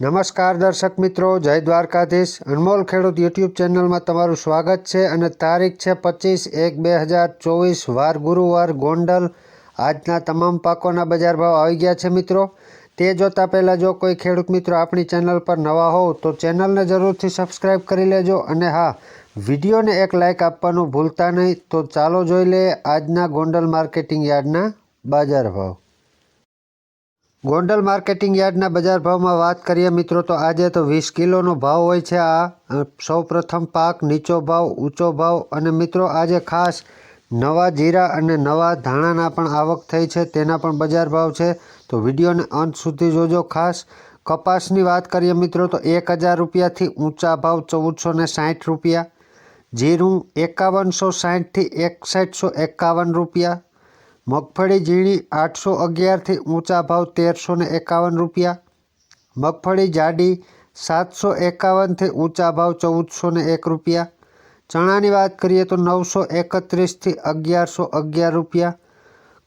નમસ્કાર દર્શક મિત્રો, જય દ્વારકાધીશ। અનમોલ ખેડૂત યુટ્યુબ ચેનલમાં તમારું સ્વાગત છે અને તારીખ છે 25/1/2024 વાર ગુરુવાર ગોંડલ। આજના તમામ પાકોના બજાર ભાવ આવી ગયા છે મિત્રો। તે જોતાં પહેલાં જો કોઈ ખેડૂત મિત્રો આપણી ચેનલ પર નવા હોવ તો ચેનલને જરૂરથી સબસ્ક્રાઈબ કરી લેજો અને હા, વિડીયોને એક લાઇક આપવાનું ભૂલતા નહીં। તો ચાલો જોઈ લઈએ આજના ગોંડલ માર્કેટિંગ યાર્ડના બજાર ભાવ। ગોંડલ માર્કેટિંગ યાર્ડના બજાર ભાવમાં વાત કરીએ મિત્રો તો આજે તો 20 કિલોનો ભાવ હોય છે। આ સૌપ્રથમ પાક, નીચો ભાવ, ઊંચો ભાવ અને મિત્રો આજે ખાસ નવા જીરા અને નવા ધાણાના પણ આવક થઈ છે, તેના પણ બજાર ભાવ છે, તો વિડીયોને અંત સુધી જોજો ખાસ। કપાસની વાત કરીએ મિત્રો તો 1000 રૂપિયાથી ઊંચા ભાવ 1460 રૂપિયા, જીરું 5160થી 6151 રૂપિયા, મગફળી ઝીણી 811થી ઊંચા ભાવ 1351 રૂપિયા, મગફળી જાડી 751થી ઊંચા ભાવ 1401 રૂપિયા, ચણાની વાત કરીએ તો 931થી 1111 રૂપિયા,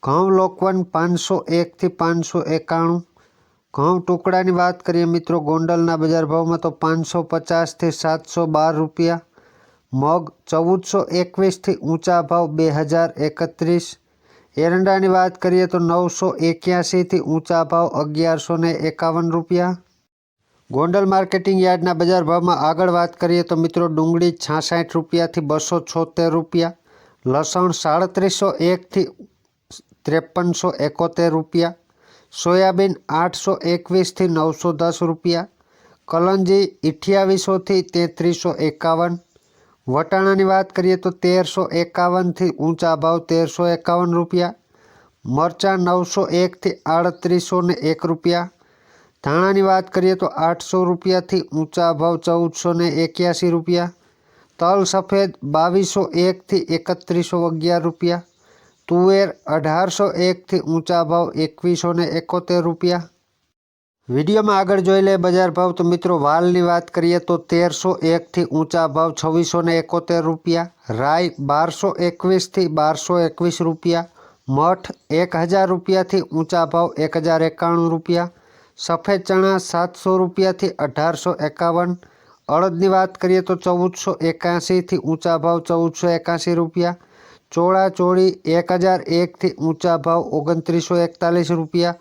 ઘઉં લોકવન 501થી 591, ઘઉં ટુકડાની વાત કરીએ મિત્રો ગોંડલના બજાર ભાવમાં તો 550થી 712 રૂપિયા, મગ 1421થી ઊંચા ભાવ 2031, એરંડાની વાત કરીએ તો 981થી ઊંચા ભાવ 1151 રૂપિયા। ગોંડલ માર્કેટિંગ યાર્ડના બજાર ભાવમાં આગળ વાત કરીએ તો મિત્રો ડુંગળી 66 રૂપિયાથી 276 રૂપિયા, લસણ 3701થી 5371 રૂપિયા, સોયાબીન 821થી 910 રૂપિયા, કલંજી 2800થી 3351, વટાણાની વાત કરીએ તો 1351થી ઊંચા ભાવ 1351 રૂપિયા, મરચાં 901થી 3801 રૂપિયા, ધાણાની વાત કરીએ તો 800 રૂપિયાથી ઊંચા ભાવ 1481 રૂપિયા, તલ સફેદ 2201થી 3111 રૂપિયા, તુવેર 1801થી ઊંચા ભાવ 2171 રૂપિયા। વિડીયોમાં આગળ જોઈ લે બજાર ભાવ તો મિત્રો વાલની વાત કરીએ તો 1301થી ઊંચા ભાવ 2671 રૂપિયા, રાઈ 1221થી 1221 રૂપિયા, મઠ 1000 રૂપિયાથી ઊંચા ભાવ 1091 રૂપિયા, સફેદ ચણા 700 રૂપિયાથી 1851, અડદની વાત કરીએ તો 1481થી ઊંચા ભાવ 1481 રૂપિયા, ચોળા ચોળી 1001થી ઊંચા ભાવ 2941 રૂપિયા,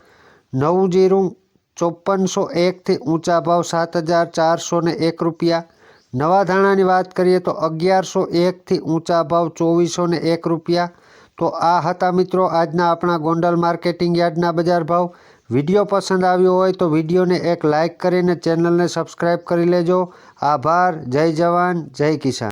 નવું જીરું 5401થી ઊંચા ભાવ 7401 રૂપિયા, નવા ધાણાની વાત કરીએ તો 1101થી ઊંચા ભાવ 2401 રૂપિયા। તો આ હતા મિત્રો આજના આપણા ગોંડલ માર્કેટિંગ યાર્ડના બજાર ભાવ। વિડીયો પસંદ આવ્યો હોય તો વિડીયોને એક લાઇક કરીને ચેનલને સબસ્ક્રાઈબ કરી લેજો। આભાર। જય જવાન, જય કિસાન।